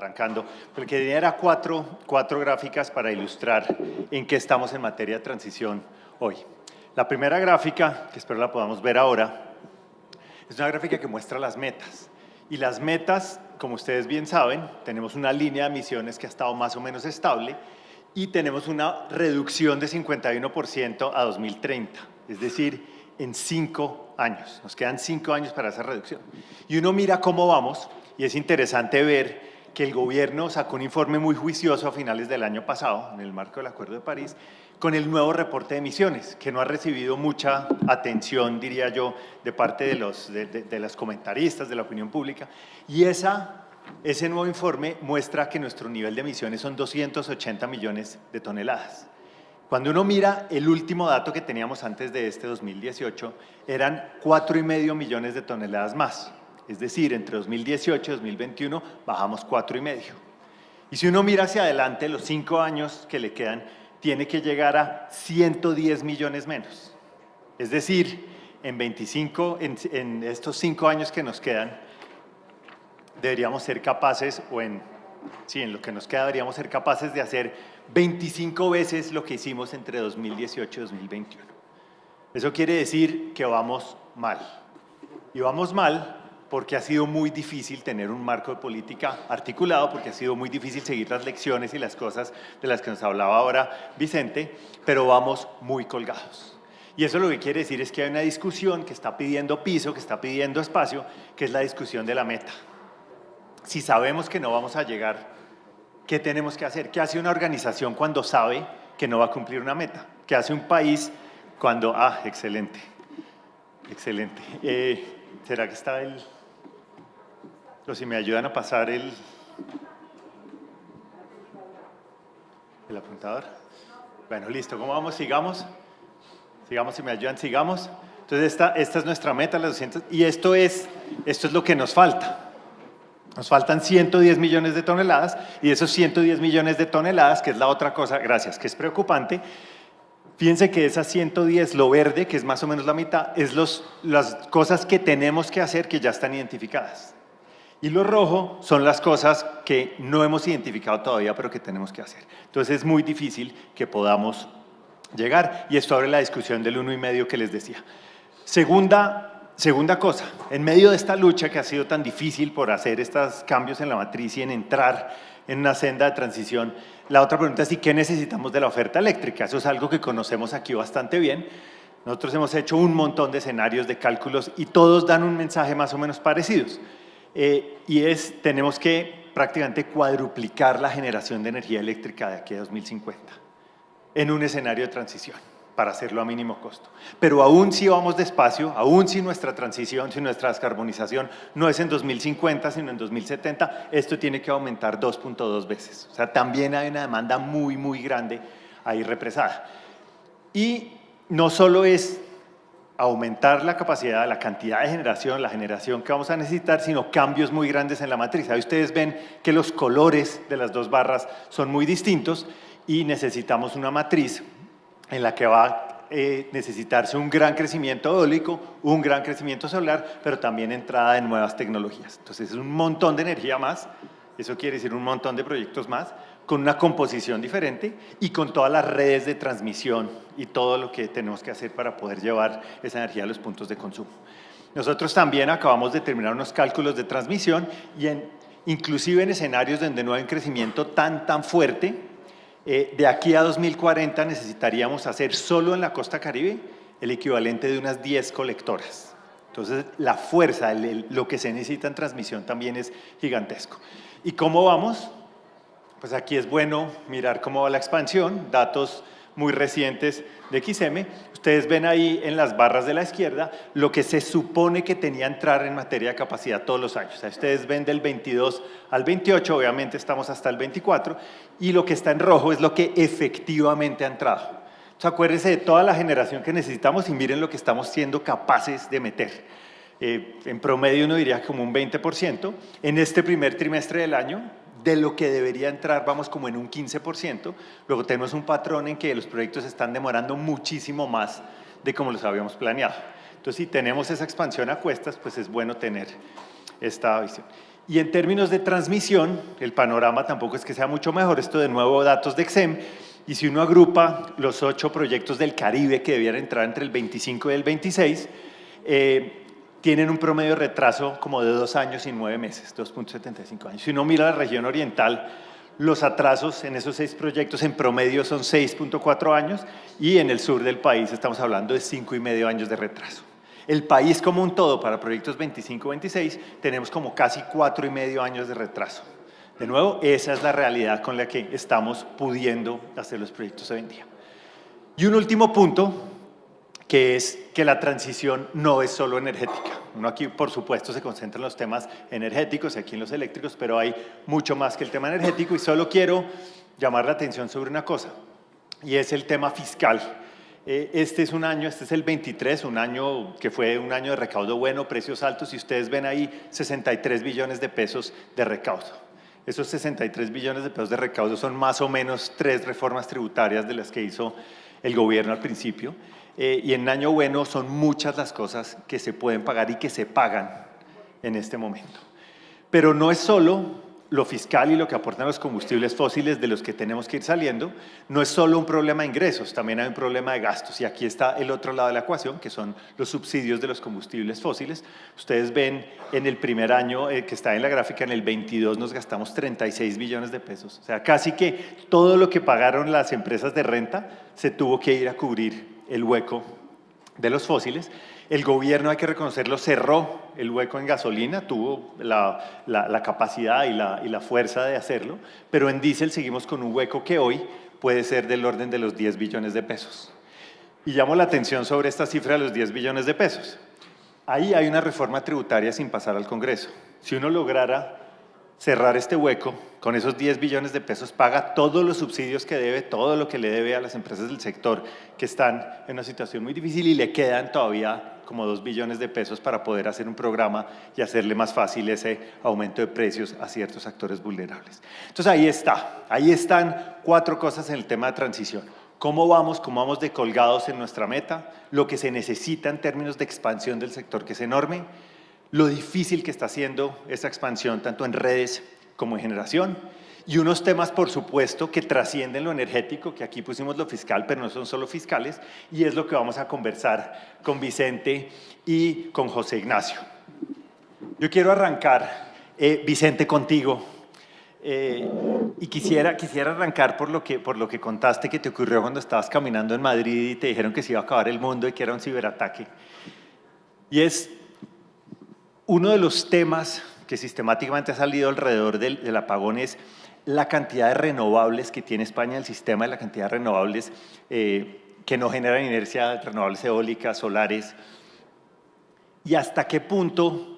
arrancando. Lo que tenía era cuatro gráficas para ilustrar en qué estamos en materia de transición hoy. La primera gráfica, que espero la podamos ver ahora, es una gráfica que muestra las metas. Y las metas, como ustedes bien saben, tenemos una línea de emisiones que ha estado más o menos estable y tenemos una reducción de 51% a 2030, es decir, en 5 años. Nos quedan 5 años para esa reducción. Y uno mira cómo vamos y es interesante ver que el gobierno sacó un informe muy juicioso a finales del año pasado, en el marco del Acuerdo de París, con el nuevo reporte de emisiones, que no ha recibido mucha atención, diría yo, de parte de los comentaristas, de la opinión pública. Y ese nuevo informe muestra que nuestro nivel de emisiones son 280 millones de toneladas. Cuando uno mira el último dato que teníamos antes de este 2018, eran 4,5 millones de toneladas más. Es decir, entre 2018 y 2021 bajamos 4,5. Y si uno mira hacia adelante, los 5 años que le quedan, tiene que llegar a 110 millones menos. Es decir, en estos 5 años que nos quedan, deberíamos ser capaces, en lo que nos queda, deberíamos ser capaces de hacer 25 veces lo que hicimos entre 2018 y 2021. Eso quiere decir que vamos mal. Y vamos mal porque ha sido muy difícil tener un marco de política articulado, porque ha sido muy difícil seguir las lecciones y las cosas de las que nos hablaba ahora Vicente, pero vamos muy colgados. Y eso lo que quiere decir es que hay una discusión que está pidiendo piso, que está pidiendo espacio, que es la discusión de la meta. Si sabemos que no vamos a llegar, ¿qué tenemos que hacer? ¿Qué hace una organización cuando sabe que no va a cumplir una meta? ¿Qué hace un país cuando… excelente, excelente. ¿Será que está el… o si me ayudan a pasar el apuntador? Bueno, listo. ¿Cómo vamos? Sigamos. Sigamos, si me ayudan, sigamos. Entonces, esta es nuestra meta, las 200, y esto es lo que nos falta. Nos faltan 110 millones de toneladas, y de esos 110 millones de toneladas, que es la otra cosa, gracias, que es preocupante, fíjense que esas 110, lo verde, que es más o menos la mitad, es las cosas que tenemos que hacer que ya están identificadas. Y lo rojo son las cosas que no hemos identificado todavía, pero que tenemos que hacer. Entonces es muy difícil que podamos llegar, y esto abre la discusión del 1,5 que les decía. Segunda cosa, en medio de esta lucha que ha sido tan difícil por hacer estos cambios en la matriz y en entrar en una senda de transición, la otra pregunta es: ¿y qué necesitamos de la oferta eléctrica? Eso es algo que conocemos aquí bastante bien. Nosotros hemos hecho un montón de escenarios, de cálculos, y todos dan un mensaje más o menos parecidos. Tenemos que prácticamente cuadruplicar la generación de energía eléctrica de aquí a 2050 en un escenario de transición, para hacerlo a mínimo costo. Pero aún si vamos despacio, aún si nuestra transición, si nuestra descarbonización no es en 2050, sino en 2070, esto tiene que aumentar 2.2 veces. O sea, también hay una demanda muy, muy grande ahí represada. Y no solo es aumentar la capacidad, la cantidad de generación, la generación que vamos a necesitar, sino cambios muy grandes en la matriz. Ahí ustedes ven que los colores de las dos barras son muy distintos y necesitamos una matriz en la que va a necesitarse un gran crecimiento eólico, un gran crecimiento solar, pero también entrada de nuevas tecnologías. Entonces es un montón de energía más, eso quiere decir un montón de proyectos más, con una composición diferente y con todas las redes de transmisión y todo lo que tenemos que hacer para poder llevar esa energía a los puntos de consumo. Nosotros también acabamos de terminar unos cálculos de transmisión y inclusive en escenarios donde no hay un crecimiento tan fuerte, de aquí a 2040 necesitaríamos hacer solo en la costa Caribe el equivalente de unas 10 colectoras. Entonces la fuerza, lo que se necesita en transmisión también es gigantesco. ¿Y cómo vamos? Pues aquí es bueno mirar cómo va la expansión, datos muy recientes de XM. Ustedes ven ahí en las barras de la izquierda lo que se supone que tenía que entrar en materia de capacidad todos los años. O sea, ustedes ven del 22 al 28, obviamente estamos hasta el 24, y lo que está en rojo es lo que efectivamente ha entrado. Entonces, acuérdense de toda la generación que necesitamos y miren lo que estamos siendo capaces de meter. En promedio uno diría como un 20%. En este primer trimestre del año, de lo que debería entrar vamos como en un 15%. Luego tenemos un patrón en que los proyectos están demorando muchísimo más de como los habíamos planeado. Entonces, si tenemos esa expansión a cuestas, pues es bueno tener esta visión. Y en términos de transmisión, el panorama tampoco es que sea mucho mejor. Esto de nuevo datos de EXEM. Y si uno agrupa los 8 proyectos del Caribe que debían entrar entre el 25 y el 26, tienen un promedio de retraso como de 2 años y 9 meses, 2.75 años. Si uno mira la región oriental, los atrasos en esos 6 proyectos en promedio son 6.4 años y en el sur del país estamos hablando de 5,5 años de retraso. El país como un todo para proyectos 25-26 tenemos como casi 4,5 años de retraso. De nuevo, esa es la realidad con la que estamos pudiendo hacer los proyectos hoy en día. Y un último punto, que es que la transición no es solo energética. Uno aquí, por supuesto, se concentra en los temas energéticos y aquí en los eléctricos, pero hay mucho más que el tema energético y solo quiero llamar la atención sobre una cosa, y es el tema fiscal. Este es un año, este es el 23, un año que fue un año de recaudo bueno, precios altos, y ustedes ven ahí 63 billones de pesos de recaudo. Esos 63 billones de pesos de recaudo son más o menos 3 reformas tributarias de las que hizo el gobierno al principio. Y en año bueno son muchas las cosas que se pueden pagar y que se pagan en este momento. Pero no es solo lo fiscal y lo que aportan los combustibles fósiles de los que tenemos que ir saliendo, no es solo un problema de ingresos, también hay un problema de gastos. Y aquí está el otro lado de la ecuación, que son los subsidios de los combustibles fósiles. Ustedes ven en el primer año que está en la gráfica, en el 22 nos gastamos 36 billones de pesos. O sea, casi que todo lo que pagaron las empresas de renta se tuvo que ir a cubrir el hueco de los fósiles. El gobierno, hay que reconocerlo, cerró el hueco en gasolina, tuvo la capacidad y la fuerza de hacerlo, pero en diésel seguimos con un hueco que hoy puede ser del orden de los 10 billones de pesos. Y llamo la atención sobre esta cifra de los 10 billones de pesos. Ahí hay una reforma tributaria sin pasar al Congreso. Si uno lograra cerrar este hueco, con esos 10 billones de pesos paga todos los subsidios que debe, todo lo que le debe a las empresas del sector que están en una situación muy difícil y le quedan todavía como 2 billones de pesos para poder hacer un programa y hacerle más fácil ese aumento de precios a ciertos actores vulnerables. Entonces ahí están 4 cosas en el tema de transición. ¿Cómo vamos de colgados en nuestra meta? Lo que se necesita en términos de expansión del sector, que es enorme. Lo difícil que está haciendo esa expansión, tanto en redes como en generación, y unos temas, por supuesto, que trascienden lo energético, que aquí pusimos lo fiscal, pero no son solo fiscales, y es lo que vamos a conversar con Vicente y con José Ignacio. Yo quiero arrancar, Vicente, contigo, y quisiera arrancar por lo que contaste que te ocurrió cuando estabas caminando en Madrid y te dijeron que se iba a acabar el mundo y que era un ciberataque. Y es uno de los temas que sistemáticamente ha salido alrededor del apagón es la cantidad de renovables que tiene España, el sistema de la cantidad de renovables que no generan inercia, renovables eólicas, solares, y hasta qué punto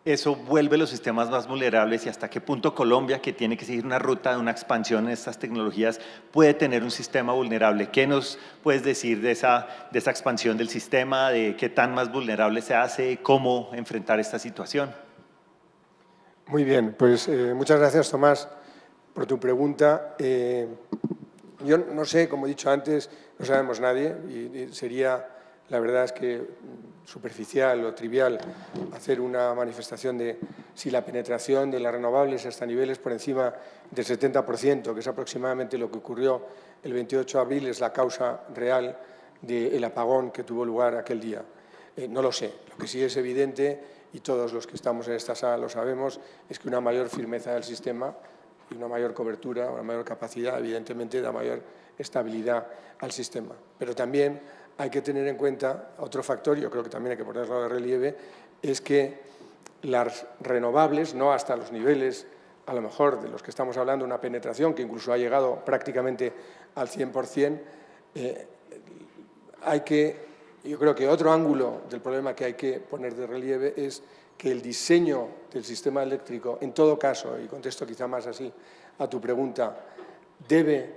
eso vuelve los sistemas más vulnerables y hasta qué punto Colombia, que tiene que seguir una ruta de una expansión en estas tecnologías, puede tener un sistema vulnerable. ¿Qué nos puedes decir de esa expansión del sistema, de qué tan más vulnerable se hace, cómo enfrentar esta situación? Muy bien, pues muchas gracias, Tomás, por tu pregunta. Yo no sé, como he dicho antes, no sabemos nadie y sería, la verdad es que superficial o trivial hacer una manifestación de si la penetración de las renovables hasta niveles por encima del 70%, que es aproximadamente lo que ocurrió el 28 de abril, es la causa real del apagón que tuvo lugar aquel día. No lo sé. Lo que sí es evidente, y todos los que estamos en esta sala lo sabemos, es que una mayor firmeza del sistema y una mayor cobertura, una mayor capacidad, evidentemente da mayor estabilidad al sistema. Pero también hay que tener en cuenta otro factor, yo creo que también hay que ponerlo de relieve, es que las renovables, no hasta los niveles, a lo mejor de los que estamos hablando, una penetración que incluso ha llegado prácticamente al 100%, yo creo que otro ángulo del problema que hay que poner de relieve es que el diseño del sistema eléctrico, en todo caso, y contesto quizá más así a tu pregunta, debe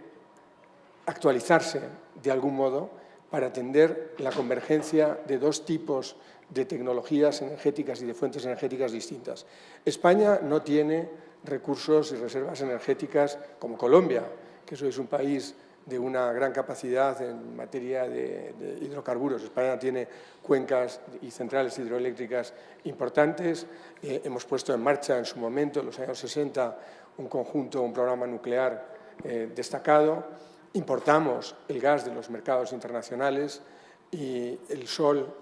actualizarse de algún modo para atender la convergencia de 2 tipos de tecnologías energéticas y de fuentes energéticas distintas. España no tiene recursos y reservas energéticas como Colombia, que eso es un país de una gran capacidad en materia de hidrocarburos. España tiene cuencas y centrales hidroeléctricas importantes. Hemos puesto en marcha en su momento, en los años 60, un programa nuclear destacado. Importamos el gas de los mercados internacionales y el sol,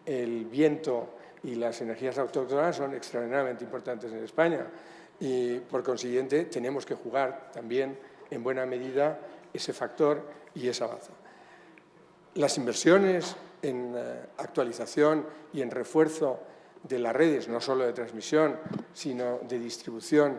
el viento y las energías autóctonas son extraordinariamente importantes en España y, por consiguiente, tenemos que jugar también en buena medida ese factor y esa baza. Las inversiones en actualización y en refuerzo de las redes, no solo de transmisión, sino de distribución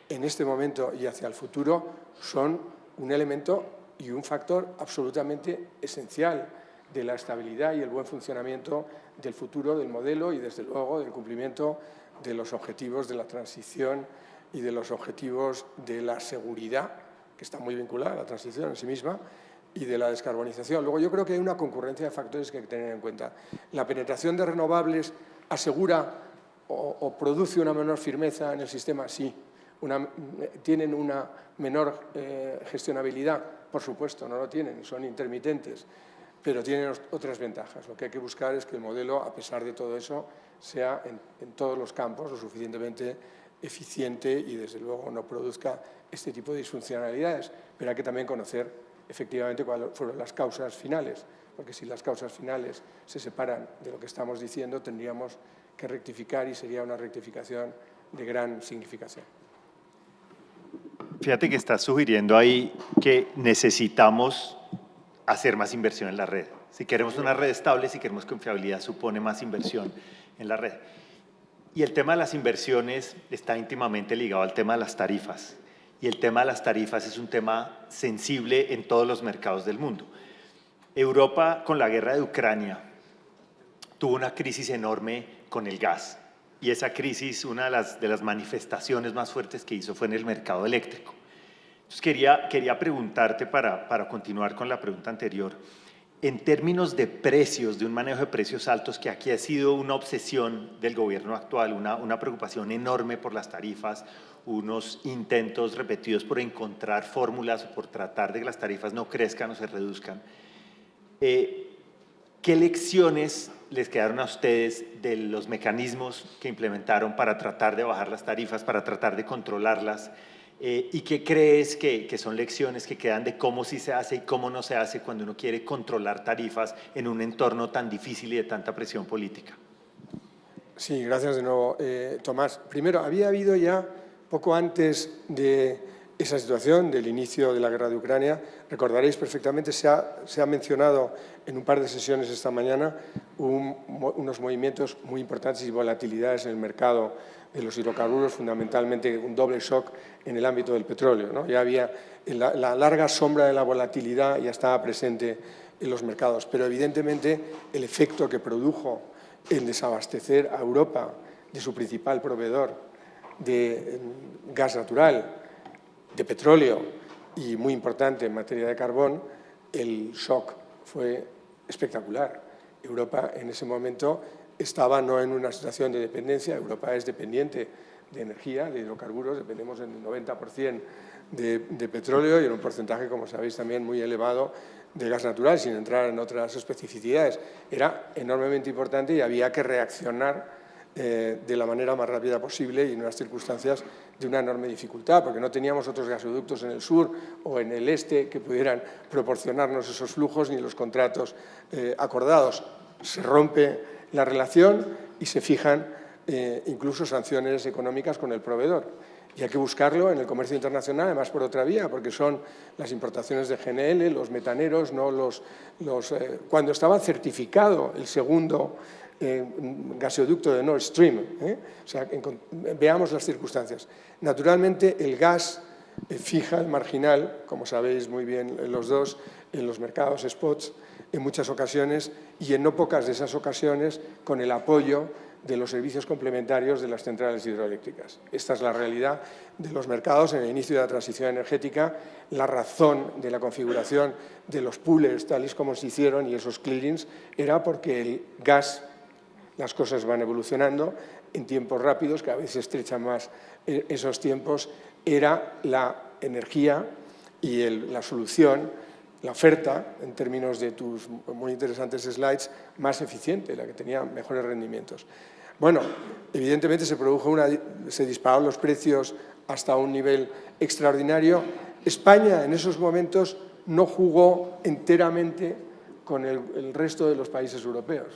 en este momento y hacia el futuro, son un elemento y un factor absolutamente esencial de la estabilidad y el buen funcionamiento del futuro del modelo y, desde luego, del cumplimiento de los objetivos de la transición y de los objetivos de la seguridad, que está muy vinculada a la transición en sí misma, y de la descarbonización. Luego, yo creo que hay una concurrencia de factores que hay que tener en cuenta. La penetración de renovables asegura o produce una menor firmeza en el sistema, sí. Tienen una menor gestionabilidad, por supuesto, no lo tienen, son intermitentes, pero tienen otras ventajas. Lo que hay que buscar es que el modelo, a pesar de todo eso, sea en todos los campos lo suficientemente eficiente y, desde luego, no produzca este tipo de disfuncionalidades. Pero hay que también conocer efectivamente cuáles fueron las causas finales, porque si las causas finales se separan de lo que estamos diciendo, tendríamos que rectificar y sería una rectificación de gran significación. Fíjate que estás sugiriendo ahí que necesitamos hacer más inversión en la red. Si queremos una red estable, si queremos confiabilidad, supone más inversión en la red. Y el tema de las inversiones está íntimamente ligado al tema de las tarifas. Y el tema de las tarifas es un tema sensible en todos los mercados del mundo. Europa, con la guerra de Ucrania, tuvo una crisis enorme con el gas. Y esa crisis, una de las manifestaciones más fuertes que hizo fue en el mercado eléctrico. Entonces quería preguntarte, para continuar con la pregunta anterior, en términos de precios, de un manejo de precios altos, que aquí ha sido una obsesión del gobierno actual, una preocupación enorme por las tarifas, unos intentos repetidos por encontrar fórmulas o por tratar de que las tarifas no crezcan o se reduzcan. ¿Qué lecciones les quedaron a ustedes de los mecanismos que implementaron para tratar de bajar las tarifas, para tratar de controlarlas? ¿Y qué crees que son lecciones que quedan de cómo sí se hace y cómo no se hace cuando uno quiere controlar tarifas en un entorno tan difícil y de tanta presión política? Sí, gracias de nuevo, Tomás. Primero, había habido ya, poco antes de esa situación, del inicio de la guerra de Ucrania, recordaréis perfectamente, se ha mencionado en un par de sesiones esta mañana unos movimientos muy importantes y volatilidades en el mercado de los hidrocarburos, fundamentalmente un doble shock en el ámbito del petróleo, ¿no? Ya había la larga sombra de la volatilidad, ya estaba presente en los mercados, pero evidentemente el efecto que produjo el desabastecer a Europa de su principal proveedor de gas natural, de petróleo y, muy importante, en materia de carbón, el shock fue espectacular. Europa en ese momento estaba no en una situación de dependencia, Europa es dependiente de energía, de hidrocarburos, dependemos en el 90% de petróleo y en un porcentaje, como sabéis, también muy elevado de gas natural, sin entrar en otras especificidades. Era enormemente importante y había que reaccionar de la manera más rápida posible y en unas circunstancias de una enorme dificultad, porque no teníamos otros gasoductos en el sur o en el este que pudieran proporcionarnos esos flujos ni los contratos acordados. Se rompe la relación y se fijan incluso sanciones económicas con el proveedor. Y hay que buscarlo en el comercio internacional, además por otra vía, porque son las importaciones de GNL, los metaneros, no cuando estaba certificado el segundo gasoducto de Nord Stream. O sea, veamos las circunstancias. Naturalmente, el gas fija el marginal, como sabéis muy bien los dos, en los mercados spots en muchas ocasiones y en no pocas de esas ocasiones con el apoyo de los servicios complementarios de las centrales hidroeléctricas. Esta es la realidad de los mercados en el inicio de la transición energética, la razón de la configuración de los poolers tales como se hicieron y esos clearings era porque el gas, las cosas van evolucionando en tiempos rápidos, cada vez se estrechan más esos tiempos, era la energía y la solución la oferta, en términos de tus muy interesantes slides, más eficiente, la que tenía mejores rendimientos. Bueno, evidentemente se dispararon los precios hasta un nivel extraordinario. España en esos momentos no jugó enteramente con el resto de los países europeos,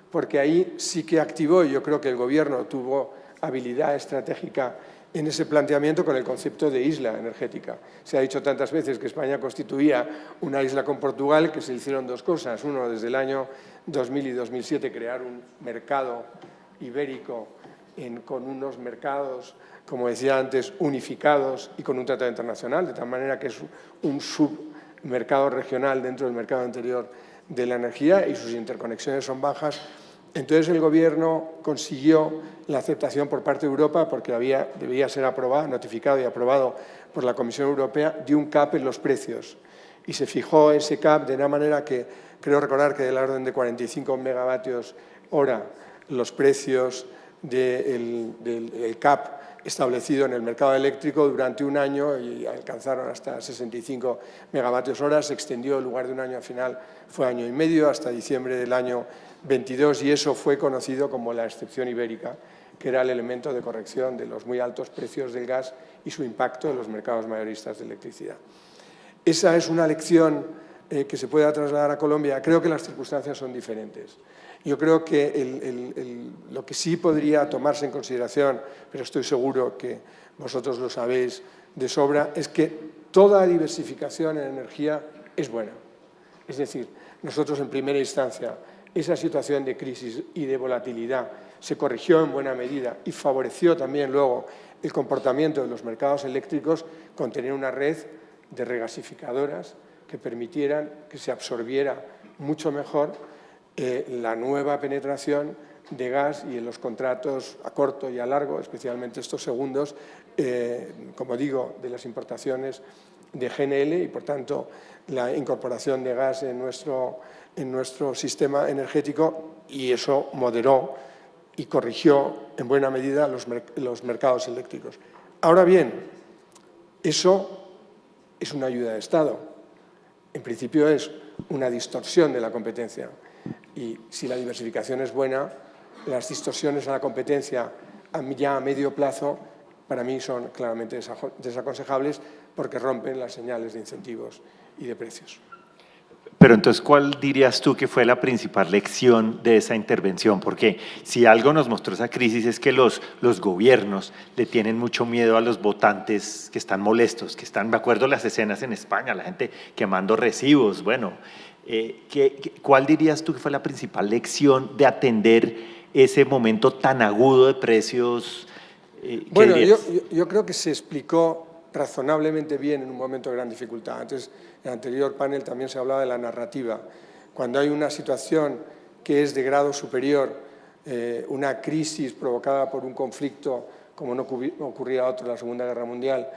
porque ahí sí que activó, y yo creo que el Gobierno tuvo habilidad estratégica en ese planteamiento con el concepto de isla energética. Se ha dicho tantas veces que España constituía una isla con Portugal que se hicieron dos cosas. Uno, desde el año 2000 y 2007, crear un mercado ibérico con unos mercados, como decía antes, unificados y con un tratado internacional, de tal manera que es un submercado regional dentro del mercado interior de la energía y sus interconexiones son bajas. Entonces el Gobierno consiguió la aceptación por parte de Europa, porque debía ser aprobado, notificado y aprobado por la Comisión Europea, de un cap en los precios. Y se fijó ese cap de una manera que, creo recordar que de la orden de 45 megavatios hora, los precios del cap establecido en el mercado eléctrico durante un año y alcanzaron hasta 65 megavatios hora. Se extendió, en lugar de un año al final, fue año y medio, hasta diciembre del año 22, y eso fue conocido como la excepción ibérica, que era el elemento de corrección de los muy altos precios del gas y su impacto en los mercados mayoristas de electricidad. Esa es una lección que se pueda trasladar a Colombia. Creo que las circunstancias son diferentes. Yo creo que lo que sí podría tomarse en consideración, pero estoy seguro que vosotros lo sabéis de sobra, es que toda diversificación en energía es buena. Es decir, nosotros en primera instancia, esa situación de crisis y de volatilidad se corrigió en buena medida y favoreció también luego el comportamiento de los mercados eléctricos con tener una red de regasificadoras que permitieran que se absorbiera mucho mejor la nueva penetración de gas y en los contratos a corto y a largo, especialmente estos segundos, como digo, de las importaciones de GNL y, por tanto, la incorporación de gas en nuestro sistema energético, y eso moderó y corrigió en buena medida los mercados eléctricos. Ahora bien, eso es una ayuda de Estado. En principio es una distorsión de la competencia. Y si la diversificación es buena, las distorsiones a la competencia ya a medio plazo para mí son claramente desaconsejables porque rompen las señales de incentivos y de precios. Pero entonces, ¿cuál dirías tú que fue la principal lección de esa intervención? Porque si algo nos mostró esa crisis es que los gobiernos le tienen mucho miedo a los votantes que están molestos, que están, me acuerdo las escenas en España, la gente quemando recibos. Bueno, ¿cuál dirías tú que fue la principal lección de atender ese momento tan agudo de precios? Bueno, yo creo que se explicó razonablemente bien en un momento de gran dificultad. Antes, en el anterior panel también se hablaba de la narrativa. Cuando hay una situación que es de grado superior, una crisis provocada por un conflicto como no ocurría otro en la Segunda Guerra Mundial,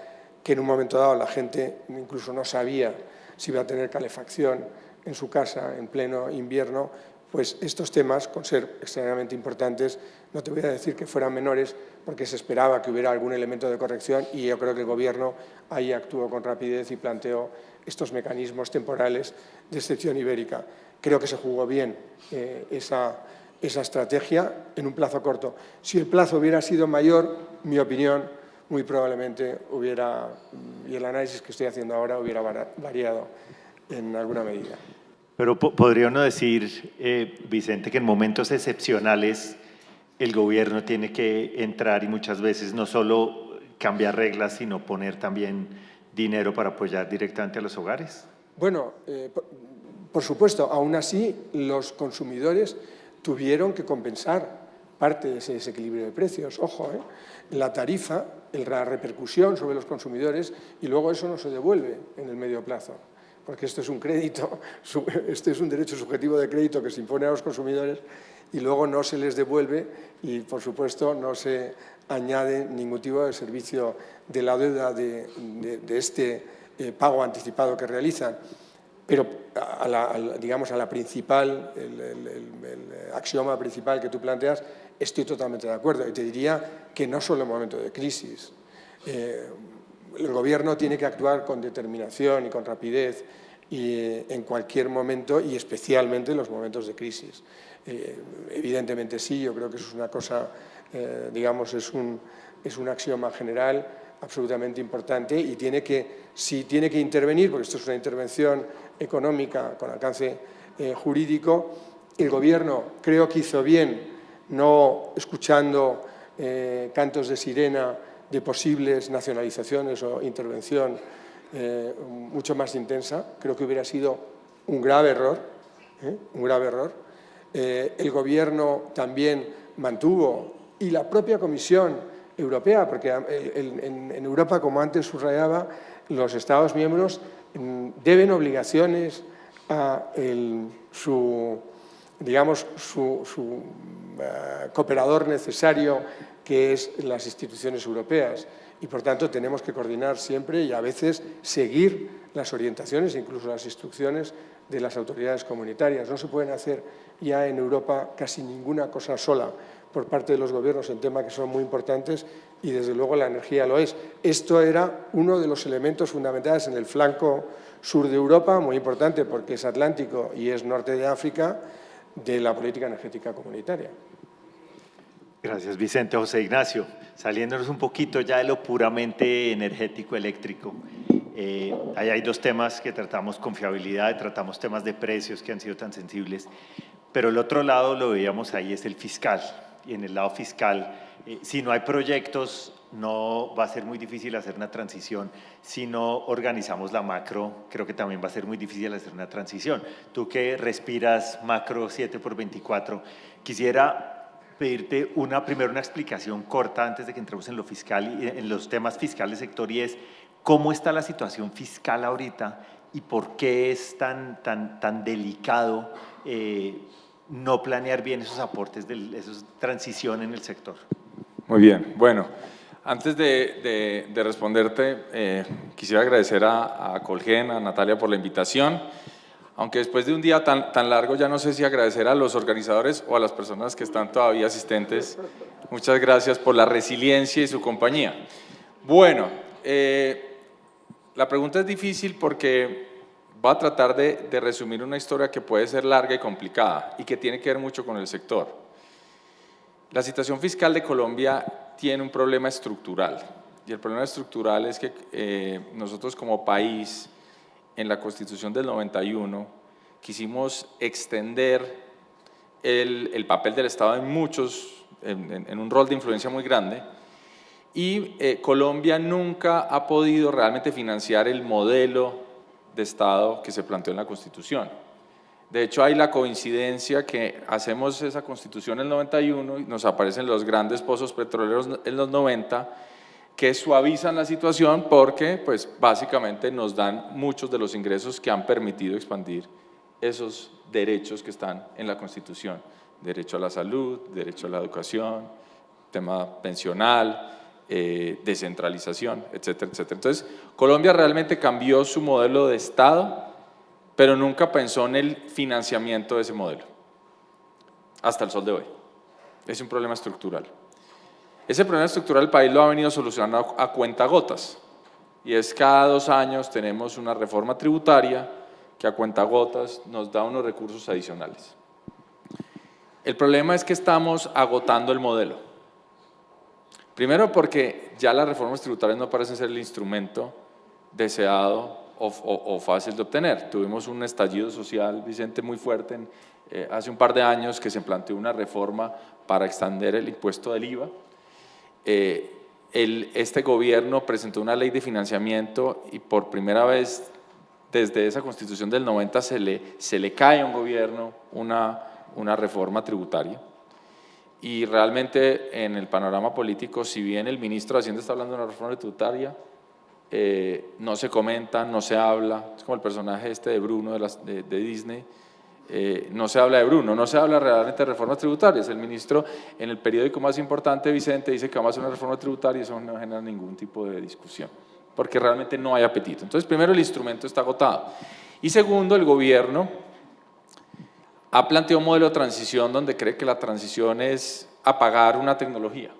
que en un momento dado la gente incluso no sabía si iba a tener calefacción en su casa en pleno invierno, pues estos temas, con ser extremadamente importantes, no te voy a decir que fueran menores, porque se esperaba que hubiera algún elemento de corrección y yo creo que el Gobierno ahí actuó con rapidez y planteó estos mecanismos temporales de excepción ibérica. Creo que se jugó bien esa estrategia en un plazo corto. Si el plazo hubiera sido mayor, mi opinión, muy probablemente hubiera, y el análisis que estoy haciendo ahora, hubiera variado en alguna medida. Pero podría uno decir, Vicente, que en momentos excepcionales el gobierno tiene que entrar y muchas veces no solo cambiar reglas, sino poner también dinero para apoyar directamente a los hogares. Bueno, por supuesto, aún así los consumidores tuvieron que compensar parte de ese desequilibrio de precios. Ojo, la tarifa, la repercusión sobre los consumidores, y luego eso no se devuelve en el medio plazo, porque esto es un crédito, este es un derecho subjetivo de crédito que se impone a los consumidores y luego no se les devuelve y, por supuesto, no se añade ningún tipo de servicio de la deuda de este pago anticipado que realizan. Pero, digamos, a la principal, el axioma principal que tú planteas, estoy totalmente de acuerdo. Y te diría que no solo en momentos de crisis. El Gobierno tiene que actuar con determinación y con rapidez y, en cualquier momento y especialmente en los momentos de crisis. Evidentemente sí, yo creo que eso es una cosa, digamos, es un axioma general absolutamente importante y si tiene que intervenir, porque esto es una intervención económica con alcance jurídico, el Gobierno creo que hizo bien no escuchando cantos de sirena de posibles nacionalizaciones o intervención mucho más intensa. Creo que hubiera sido un grave error, un grave error. El Gobierno también mantuvo, y la propia Comisión Europea, porque en Europa, como antes subrayaba, los Estados miembros deben obligaciones a su cooperador necesario, que es las instituciones europeas. Y, por tanto, tenemos que coordinar siempre y a veces seguir las orientaciones, incluso las instrucciones de las autoridades comunitarias. No se pueden hacer ya en Europa casi ninguna cosa sola por parte de los gobiernos en temas que son muy importantes y, desde luego, la energía lo es. Esto era uno de los elementos fundamentales en el flanco sur de Europa, muy importante porque es atlántico y es norte de África, de la política energética comunitaria. Gracias, Vicente. José Ignacio, saliéndonos un poquito ya de lo puramente energético eléctrico, ahí hay dos temas que tratamos: confiabilidad, tratamos temas de precios que han sido tan sensibles, pero el otro lado, lo veíamos ahí, es el fiscal. Y en el lado fiscal, si no hay proyectos, no va a ser muy difícil hacer una transición. Si no organizamos la macro, creo que también va a ser muy difícil hacer una transición. Tú que respiras macro 7x24, quisiera pedirte primero una explicación corta antes de que entremos en lo fiscal y en los temas fiscales sector, y es cómo está la situación fiscal ahorita y por qué es tan delicado no planear bien esos aportes, esa transición en el sector. Muy bien, bueno, antes de responderte, quisiera agradecer a Colgen, a Natalia por la invitación, aunque después de un día tan largo ya no sé si agradecer a los organizadores o a las personas que están todavía asistentes. Muchas gracias por la resiliencia y su compañía. Bueno, la pregunta es difícil porque va a tratar de resumir una historia que puede ser larga y complicada y que tiene que ver mucho con el sector. La situación fiscal de Colombia tiene un problema estructural, y el problema estructural es que nosotros como país, en la Constitución del 91, quisimos extender el papel del Estado en un rol de influencia muy grande, y Colombia nunca ha podido realmente financiar el modelo de Estado que se planteó en la Constitución. De hecho, hay la coincidencia que hacemos esa Constitución en el 91 y nos aparecen los grandes pozos petroleros en los 90, que suavizan la situación porque, pues, básicamente nos dan muchos de los ingresos que han permitido expandir esos derechos que están en la Constitución: derecho a la salud, derecho a la educación, tema pensional, descentralización, etcétera, etcétera. Entonces, Colombia realmente cambió su modelo de Estado, pero nunca pensó en el financiamiento de ese modelo, hasta el sol de hoy. Es un problema estructural. Ese problema estructural el país lo ha venido solucionando a cuentagotas, y es cada 2 años tenemos una reforma tributaria que a cuentagotas nos da unos recursos adicionales. El problema es que estamos agotando el modelo. Primero porque ya las reformas tributarias no parecen ser el instrumento deseado o fácil de obtener. Tuvimos un estallido social, Vicente, muy fuerte hace un par de años, que se planteó una reforma para extender el impuesto del IVA. Este gobierno presentó una ley de financiamiento y por primera vez desde esa Constitución del 90 se le cae a un gobierno una reforma tributaria. Y realmente en el panorama político, si bien el ministro de Hacienda está hablando de una reforma tributaria, no se comenta, no se habla. Es como el personaje este de Bruno de Disney. No se habla de Bruno, no se habla realmente de reformas tributarias. El ministro, en el periódico más importante, Vicente, dice que vamos a hacer una reforma tributaria y eso no genera ningún tipo de discusión, porque realmente no hay apetito. Entonces, primero, el instrumento está agotado. Y segundo, el gobierno ha planteado un modelo de transición donde cree que la transición es apagar una tecnología.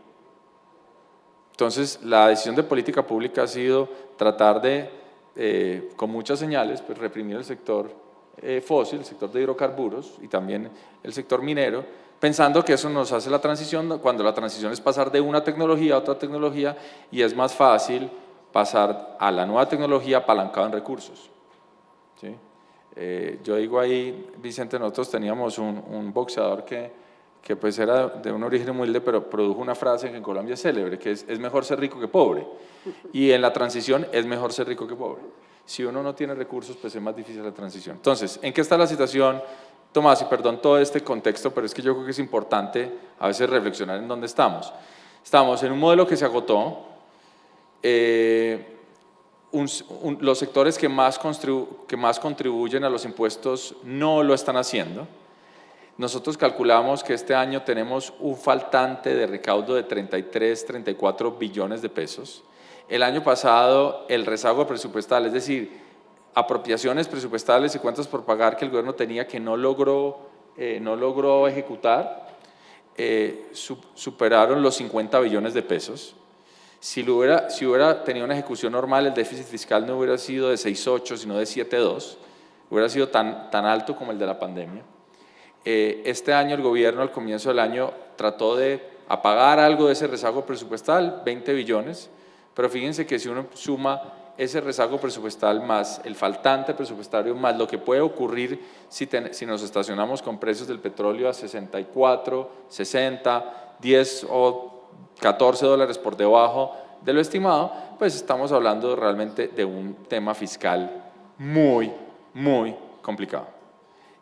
Entonces, la decisión de política pública ha sido tratar de con muchas señales, pues reprimir el sector fósil, el sector de hidrocarburos y también el sector minero, pensando que eso nos hace la transición, cuando la transición es pasar de una tecnología a otra tecnología y es más fácil pasar a la nueva tecnología apalancado en recursos. ¿Sí? Yo digo ahí, Vicente, nosotros teníamos un boxeador que pues era de un origen humilde, pero produjo una frase que en Colombia es célebre, que es mejor ser rico que pobre. Y en la transición es mejor ser rico que pobre. Si uno no tiene recursos, pues es más difícil la transición. Entonces, ¿en qué está la situación, Tomás? Y perdón todo este contexto, pero es que yo creo que es importante a veces reflexionar en dónde estamos. Estamos en un modelo que se agotó, los sectores que más contribuyen a los impuestos no lo están haciendo. Nosotros calculamos que este año tenemos un faltante de recaudo de 33, 34 billones de pesos. El año pasado el rezago presupuestal, es decir, apropiaciones presupuestales y cuentas por pagar que el gobierno tenía que no logró ejecutar, superaron los 50 billones de pesos. Si hubiera tenido una ejecución normal, el déficit fiscal no hubiera sido de 6,8, sino de 7,2, hubiera sido tan alto como el de la pandemia. Este año el gobierno al comienzo del año trató de apagar algo de ese rezago presupuestal, 20 billones, pero fíjense que si uno suma ese rezago presupuestal más el faltante presupuestario más lo que puede ocurrir si nos estacionamos con precios del petróleo a 64, 60, 10 o 14 dólares por debajo de lo estimado, pues estamos hablando realmente de un tema fiscal muy, muy complicado.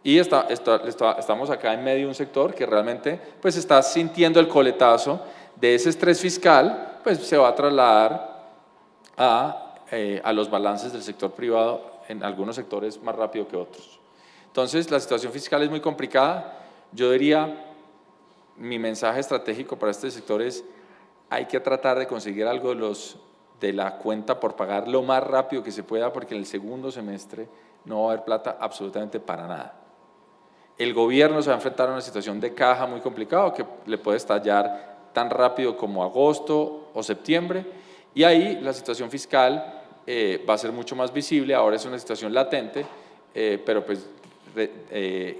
Y estamos acá en medio de un sector que realmente pues está sintiendo el coletazo de ese estrés fiscal, pues se va a trasladar a los balances del sector privado, en algunos sectores más rápido que otros. Entonces, la situación fiscal es muy complicada. Yo diría, mi mensaje estratégico para este sector es: hay que tratar de conseguir algo de la cuenta por pagar lo más rápido que se pueda, porque en el segundo semestre no va a haber plata absolutamente para nada. El gobierno se va a enfrentar a una situación de caja muy complicada que le puede estallar tan rápido como agosto o septiembre, y ahí la situación fiscal va a ser mucho más visible. Ahora es una situación latente, pero pues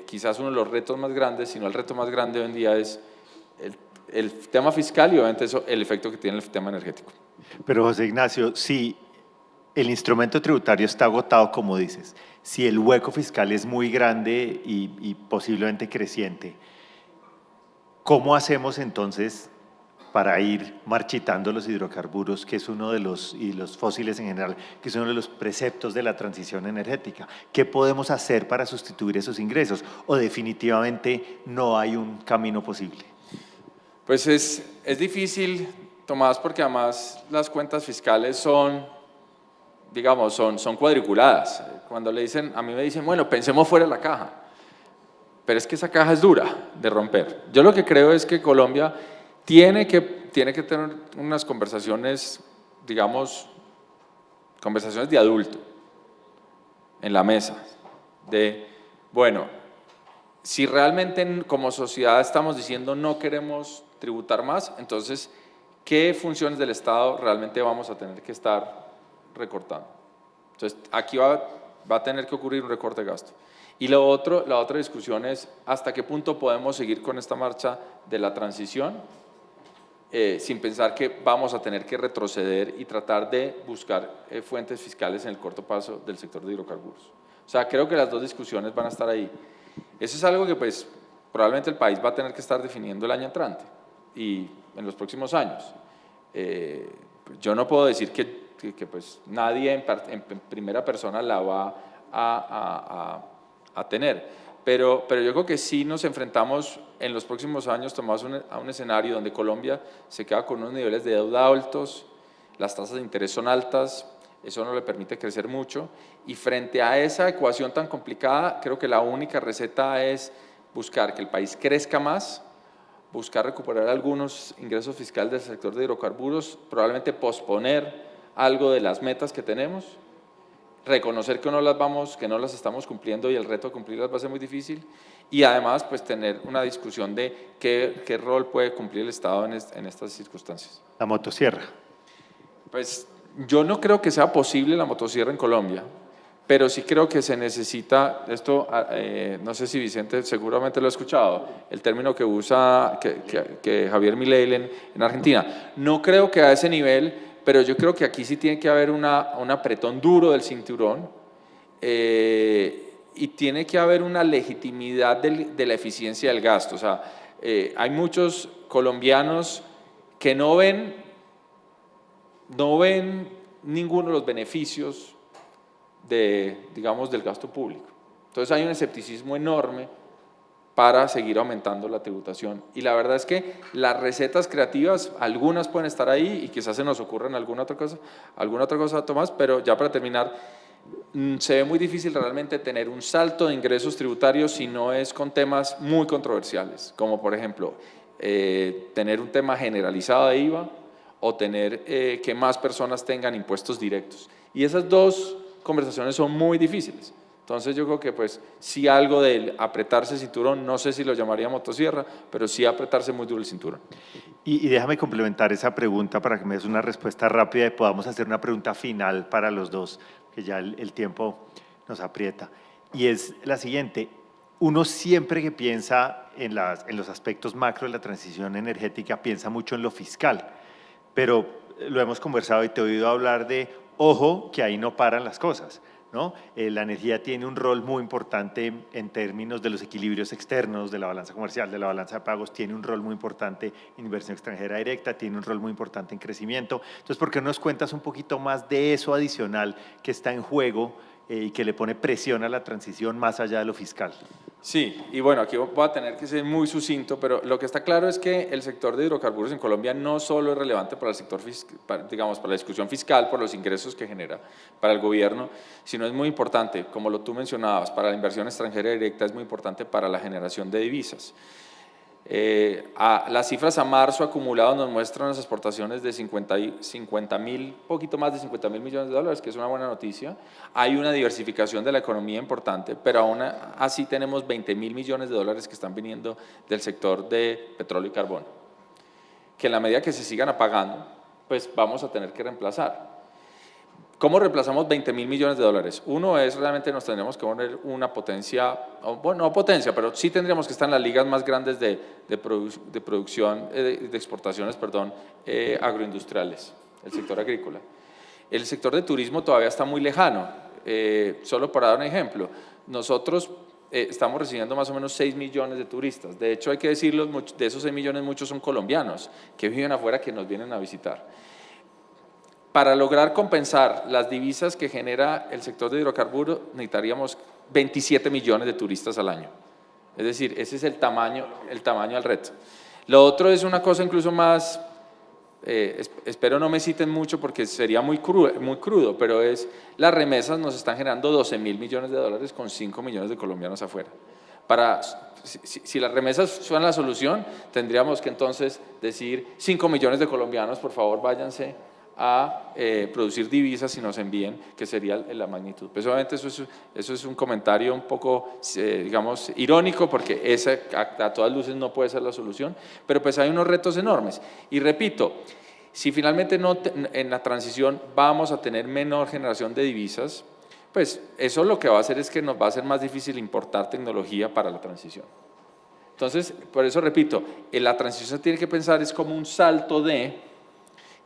quizás uno de los retos más grandes, si no el reto más grande hoy en día, es el tema fiscal y obviamente eso, el efecto que tiene el tema energético. Pero José Ignacio, si el instrumento tributario está agotado, como dices, si el hueco fiscal es muy grande y posiblemente creciente, ¿cómo hacemos entonces para ir marchitando los hidrocarburos, que es uno de y los fósiles en general, que es uno de los preceptos de la transición energética? ¿Qué podemos hacer para sustituir esos ingresos? ¿O definitivamente no hay un camino posible? Pues es difícil, Tomás, porque además las cuentas fiscales son cuadriculadas. Cuando a mí me dicen, bueno, pensemos fuera de la caja, pero es que esa caja es dura de romper. Yo lo que creo es que Colombia tiene que tener unas conversaciones, conversaciones de adulto en la mesa, de, bueno, si realmente como sociedad estamos diciendo no queremos tributar más, entonces, ¿qué funciones del Estado realmente vamos a tener que estar recortando? Entonces, aquí va a tener que ocurrir un recorte de gasto. Y la otra discusión es hasta qué punto podemos seguir con esta marcha de la transición sin pensar que vamos a tener que retroceder y tratar de buscar fuentes fiscales en el corto plazo del sector de hidrocarburos. O sea, creo que las dos discusiones van a estar ahí. Eso es algo que pues probablemente el país va a tener que estar definiendo el año entrante y en los próximos años. Yo no puedo decir que pues nadie en primera persona la va a tener, pero yo creo que sí nos enfrentamos en los próximos años, Tomás, a un escenario donde Colombia se queda con unos niveles de deuda altos, las tasas de interés son altas, eso no le permite crecer mucho, y frente a esa ecuación tan complicada, creo que la única receta es buscar que el país crezca más, buscar recuperar algunos ingresos fiscales del sector de hidrocarburos, probablemente posponer algo de las metas que tenemos, reconocer que no las estamos cumpliendo y el reto de cumplirlas va a ser muy difícil, y además pues tener una discusión de qué rol puede cumplir el Estado en estas circunstancias. La motosierra. Pues Yo no creo que sea posible la motosierra en Colombia, pero sí creo que se necesita, esto, no sé si Vicente seguramente lo ha escuchado, el término que usa que Javier Milei en Argentina. No creo que a ese nivel, pero yo creo que aquí sí tiene que haber un apretón duro del cinturón y tiene que haber una legitimidad de la eficiencia del gasto. O sea, hay muchos colombianos que no ven ninguno de los beneficios digamos, del gasto público. Entonces hay un escepticismo enorme para seguir aumentando la tributación. Y la verdad es que las recetas creativas, algunas pueden estar ahí y quizás se nos ocurran alguna otra cosa, Tomás, pero ya para terminar, se ve muy difícil realmente tener un salto de ingresos tributarios si no es con temas muy controversiales, como por ejemplo, tener un tema generalizado de IVA o tener que más personas tengan impuestos directos. Y esas dos conversaciones son muy difíciles. Entonces yo creo que pues sí algo de apretarse el cinturón, no sé si lo llamaría motosierra, pero sí apretarse muy duro el cinturón. Y déjame complementar esa pregunta para que me des una respuesta rápida y podamos hacer una pregunta final para los dos, que ya el tiempo nos aprieta. Y es la siguiente: uno siempre que piensa en los aspectos macro de la transición energética piensa mucho en lo fiscal, pero lo hemos conversado y te he oído hablar de, ojo, que ahí no paran las cosas, ¿no? La energía tiene un rol muy importante en términos de los equilibrios externos, de la balanza comercial, de la balanza de pagos, tiene un rol muy importante en inversión extranjera directa, tiene un rol muy importante en crecimiento. Entonces, ¿por qué no nos cuentas un poquito más de eso adicional que está en juego y que le pone presión a la transición más allá de lo fiscal? Sí, y bueno, aquí voy a tener que ser muy sucinto, pero lo que está claro es que el sector de hidrocarburos en Colombia no solo es relevante para el sector, digamos, para la discusión fiscal, por los ingresos que genera para el gobierno, sino es muy importante, como tú mencionabas, para la inversión extranjera directa, es muy importante para la generación de divisas. Las cifras a marzo acumulado nos muestran las exportaciones de 50.000, poquito más de 50.000 millones de dólares, que es una buena noticia. Hay una diversificación de la economía importante, pero aún así tenemos 20.000 millones de dólares que están viniendo del sector de petróleo y carbón, que en la medida que se sigan apagando, pues vamos a tener que reemplazar. ¿Cómo reemplazamos 20.000 millones de dólares? Uno es realmente nos tendremos que poner una potencia, bueno, no potencia, pero sí tendríamos que estar en las ligas más grandes de producción, de exportaciones, perdón, agroindustriales, el sector agrícola. El sector de turismo todavía está muy lejano. Solo para dar un ejemplo, nosotros estamos recibiendo más o menos 6 millones de turistas. De hecho, hay que decirlo, de esos 6 millones muchos son colombianos que viven afuera, que nos vienen a visitar. Para lograr compensar las divisas que genera el sector de hidrocarburos, necesitaríamos 27 millones de turistas al año. Es decir, ese es el tamaño del reto. Lo otro es una cosa incluso más, espero no me citen mucho porque sería muy crudo, pero es las remesas nos están generando 12.000 millones de dólares con 5 millones de colombianos afuera. Si las remesas son la solución, tendríamos que entonces decir 5 millones de colombianos, por favor, váyanse a producir divisas y nos envíen, que sería la magnitud. Pues obviamente eso es un comentario un poco, digamos, irónico, porque esa a todas luces no puede ser la solución, pero pues hay unos retos enormes. Y repito, si finalmente en la transición vamos a tener menor generación de divisas, pues eso lo que va a hacer es que nos va a hacer más difícil importar tecnología para la transición. Entonces, por eso repito, la transición se tiene que pensar es como un salto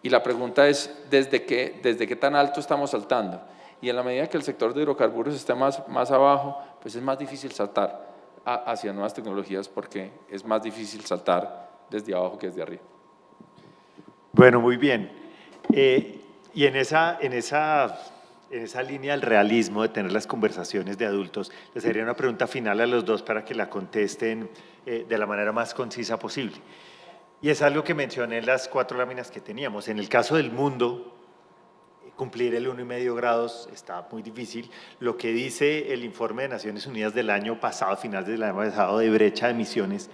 y la pregunta es, ¿desde qué tan alto estamos saltando? Y en la medida que el sector de hidrocarburos esté más abajo, pues es más difícil saltar hacia nuevas tecnologías porque es más difícil saltar desde abajo que desde arriba. Bueno, muy bien. Y en esa línea del realismo de tener las conversaciones de adultos, les haría una pregunta final a los dos para que la contesten de la manera más concisa posible. Y es algo que mencioné en las 4 láminas que teníamos. En el caso del mundo, cumplir el 1,5 grados está muy difícil. Lo que dice el informe de Naciones Unidas del año pasado, finales del año pasado, de brecha de emisiones,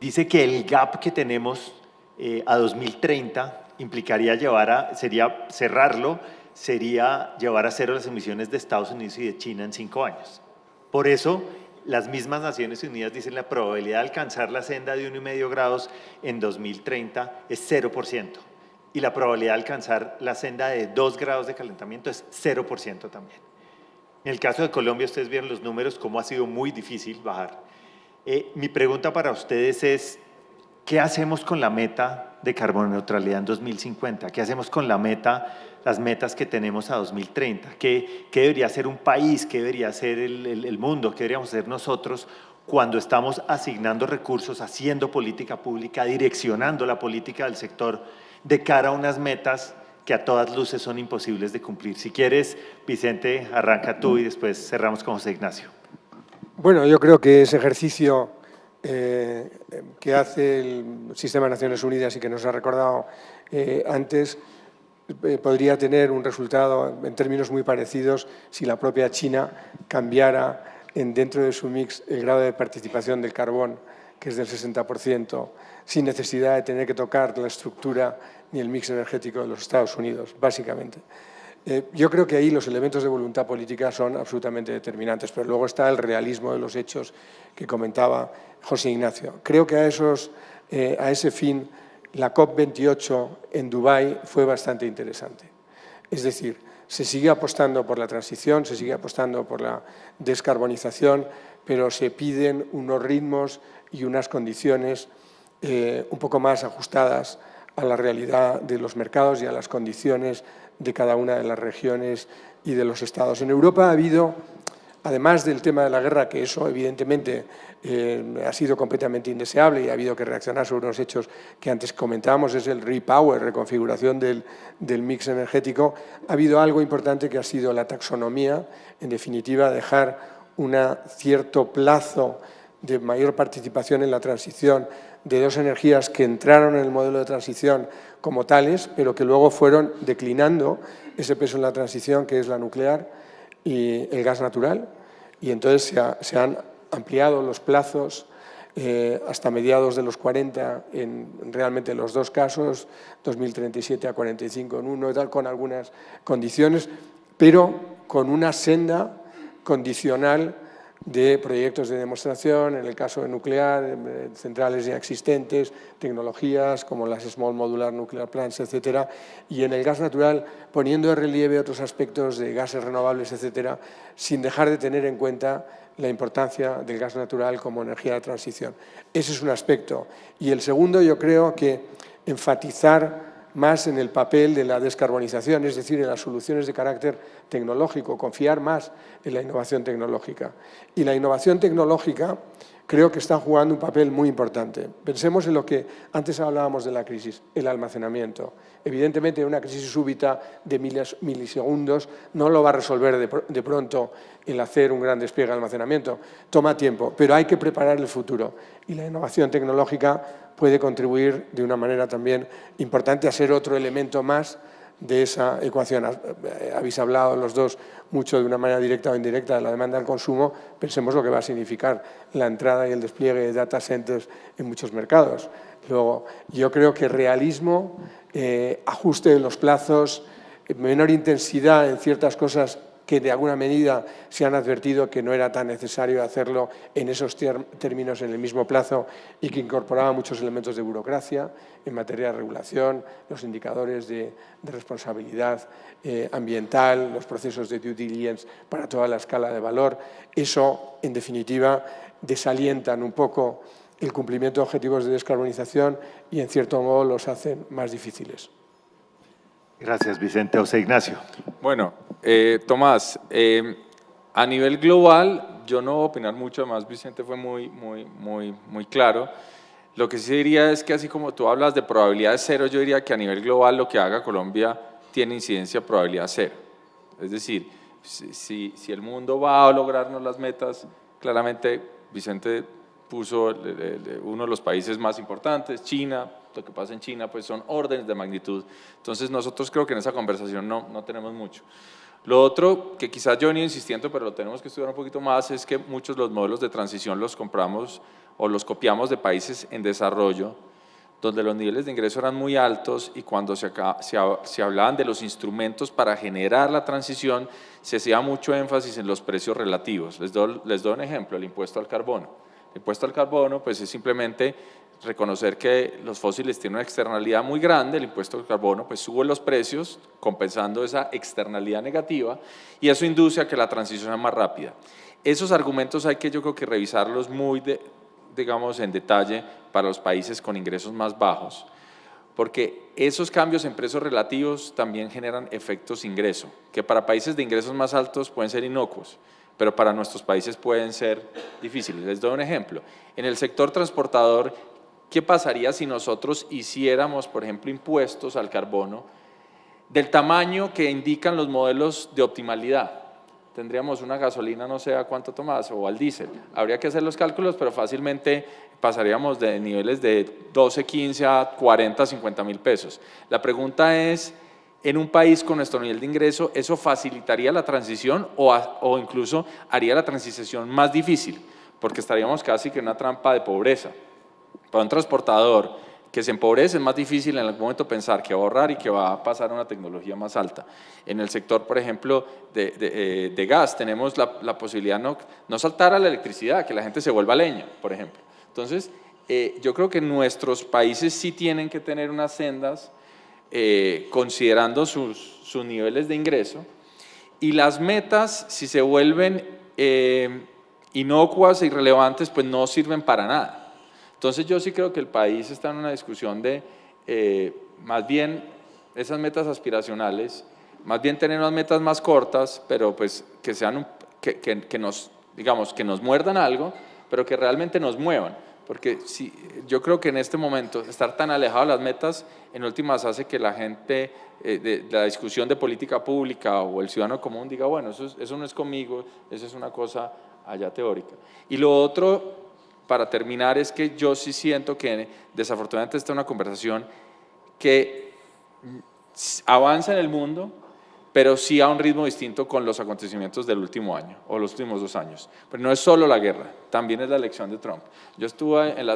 dice que el gap que tenemos a 2030 implicaría sería llevar a cero las emisiones de Estados Unidos y de China en 5 años. Por eso, las mismas Naciones Unidas dicen la probabilidad de alcanzar la senda de 1,5 grados en 2030 es 0%. y la probabilidad de alcanzar la senda de 2 grados de calentamiento es 0% también. En el caso de Colombia, ustedes vieron los números, cómo ha sido muy difícil bajar. Mi pregunta para ustedes es, ¿qué hacemos con la meta de carbono neutralidad en 2050? ¿Qué hacemos con la meta, las metas que tenemos a 2030? ¿Qué debería hacer un país? ¿Qué debería hacer el mundo? ¿Qué deberíamos hacer nosotros cuando estamos asignando recursos, haciendo política pública, direccionando la política del sector de cara a unas metas que a todas luces son imposibles de cumplir? Si quieres, Vicente, arranca tú y después cerramos con José Ignacio. Bueno, yo creo que ese ejercicio que hace el Sistema de Naciones Unidas y que nos ha recordado antes podría tener un resultado en términos muy parecidos si la propia China cambiara dentro de su mix el grado de participación del carbón, que es del 60%, sin necesidad de tener que tocar la estructura ni el mix energético de los Estados Unidos, básicamente. Yo creo que ahí los elementos de voluntad política son absolutamente determinantes, pero luego está el realismo de los hechos que comentaba José Ignacio. Creo que a ese fin la COP28 en Dubái fue bastante interesante. Es decir, se sigue apostando por la transición, se sigue apostando por la descarbonización, pero se piden unos ritmos y unas condiciones un poco más ajustadas a la realidad de los mercados y a las condiciones de cada una de las regiones y de los estados. En Europa ha habido, además del tema de la guerra, que eso evidentemente ha sido completamente indeseable y ha habido que reaccionar sobre unos hechos que antes comentábamos, es el repower, reconfiguración del mix energético, ha habido algo importante que ha sido la taxonomía, en definitiva dejar un cierto plazo de mayor participación en la transición de dos energías que entraron en el modelo de transición como tales, pero que luego fueron declinando ese peso en la transición, que es la nuclear y el gas natural, y entonces se han ampliado los plazos hasta mediados de los 40 en realmente los dos casos, 2037 a 45 en uno y tal, con algunas condiciones, pero con una senda condicional de proyectos de demostración, en el caso de nuclear, centrales ya existentes, tecnologías como las Small Modular Nuclear Plants, etcétera, y en el gas natural poniendo de relieve otros aspectos de gases renovables, etcétera, sin dejar de tener en cuenta la importancia del gas natural como energía de transición. Ese es un aspecto. Y el segundo, yo creo que enfatizar más en el papel de la descarbonización, es decir, en las soluciones de carácter tecnológico, confiar más en la innovación tecnológica. Y la innovación tecnológica creo que está jugando un papel muy importante. Pensemos en lo que antes hablábamos de la crisis, el almacenamiento. Evidentemente, una crisis súbita de milisegundos no lo va a resolver de pronto el hacer un gran despliegue de almacenamiento. Toma tiempo, pero hay que preparar el futuro. Y la innovación tecnológica puede contribuir de una manera también importante a ser otro elemento más de esa ecuación. Habéis hablado los dos mucho de una manera directa o indirecta de la demanda al consumo. Pensemos lo que va a significar la entrada y el despliegue de data centers en muchos mercados. Luego, yo creo que realismo, ajuste de los plazos, menor intensidad en ciertas cosas que de alguna medida se han advertido que no era tan necesario hacerlo en esos términos en el mismo plazo y que incorporaba muchos elementos de burocracia en materia de regulación, los indicadores de responsabilidad ambiental, los procesos de due diligence para toda la escala de valor. Eso, en definitiva, desalientan un poco el cumplimiento de objetivos de descarbonización y, en cierto modo, los hacen más difíciles. Gracias, Vicente. José Ignacio. Bueno, Tomás, a nivel global, yo no voy a opinar mucho, además Vicente fue muy claro. Lo que sí diría es que así como tú hablas de probabilidad cero, yo diría que a nivel global lo que haga Colombia tiene incidencia probabilidad cero. Es decir, si el mundo va a lograrnos las metas, claramente Vicente puso uno de los países más importantes, China. Lo que pasa en China pues son órdenes de magnitud. Entonces nosotros creo que en esa conversación no tenemos mucho. Lo otro, que quizás yo venía insistiendo, pero lo tenemos que estudiar un poquito más, es que muchos de los modelos de transición los compramos o los copiamos de países en desarrollo, donde los niveles de ingreso eran muy altos y cuando se hablaban de los instrumentos para generar la transición, se hacía mucho énfasis en los precios relativos. Les doy un ejemplo, el impuesto al carbono. El impuesto al carbono pues es simplemente reconocer que los fósiles tienen una externalidad muy grande, el impuesto al carbono pues sube los precios compensando esa externalidad negativa y eso induce a que la transición sea más rápida. Esos argumentos hay que yo creo que revisarlos muy digamos en detalle para los países con ingresos más bajos, porque esos cambios en precios relativos también generan efectos ingreso, que para países de ingresos más altos pueden ser inocuos, pero para nuestros países pueden ser difíciles. Les doy un ejemplo. En el sector transportador, ¿qué pasaría si nosotros hiciéramos, por ejemplo, impuestos al carbono del tamaño que indican los modelos de optimalidad? Tendríamos una gasolina, no sé a cuánto tomás, o al diésel. Habría que hacer los cálculos, pero fácilmente pasaríamos de niveles de 12, 15 a 40, 50 mil pesos. La pregunta es, en un país con nuestro nivel de ingreso, ¿eso facilitaría la transición o incluso haría la transición más difícil? Porque estaríamos casi que en una trampa de pobreza. Para un transportador que se empobrece es más difícil en algún momento pensar que va a ahorrar y que va a pasar a una tecnología más alta. En el sector, por ejemplo, de gas, tenemos la posibilidad no saltar a la electricidad, que la gente se vuelva leña, por ejemplo. Entonces, yo creo que nuestros países sí tienen que tener unas sendas considerando sus niveles de ingreso y las metas, si se vuelven inocuas e irrelevantes, pues no sirven para nada. Entonces yo sí creo que el país está en una discusión de más bien esas metas aspiracionales, más bien tener unas metas más cortas, pero pues que sean que nos, digamos, que nos muerdan algo, pero que realmente nos muevan. Porque si, yo creo que en este momento estar tan alejado de las metas en últimas hace que la gente de la discusión de política pública o el ciudadano común diga, bueno, eso no es conmigo, eso es una cosa allá teórica. Y lo otro, para terminar, es que yo sí siento que desafortunadamente esta es una conversación que avanza en el mundo, pero sí a un ritmo distinto con los acontecimientos del último año o los últimos 2 años. Pero no es solo la guerra, también es la elección de Trump. Yo estuve en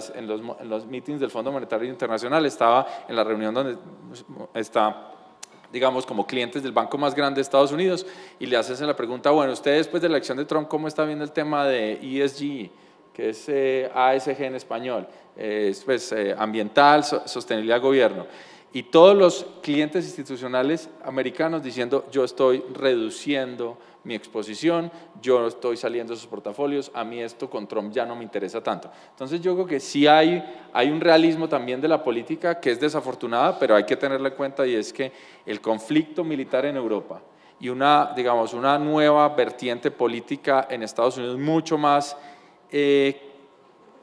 los meetings del Fondo Monetario Internacional, estaba en la reunión donde está, digamos, como clientes del banco más grande de Estados Unidos y le hacen la pregunta, bueno, usted después de la elección de Trump, ¿cómo está viendo el tema de ESG? Que es ASG en español, pues, ambiental, sostenibilidad, gobierno. Y todos los clientes institucionales americanos diciendo, yo estoy reduciendo mi exposición, yo estoy saliendo de sus portafolios, a mí esto con Trump ya no me interesa tanto. Entonces yo creo que sí hay un realismo también de la política que es desafortunada, pero hay que tenerla en cuenta y es que el conflicto militar en Europa y digamos, una nueva vertiente política en Estados Unidos mucho más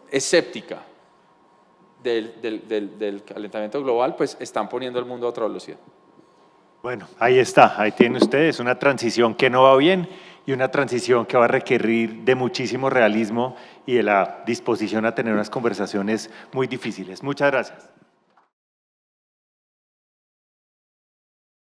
escéptica del calentamiento global, pues están poniendo el mundo a otra velocidad. Bueno, ahí está, ahí tienen ustedes una transición que no va bien y una transición que va a requerir de muchísimo realismo y de la disposición a tener unas conversaciones muy difíciles. Muchas gracias.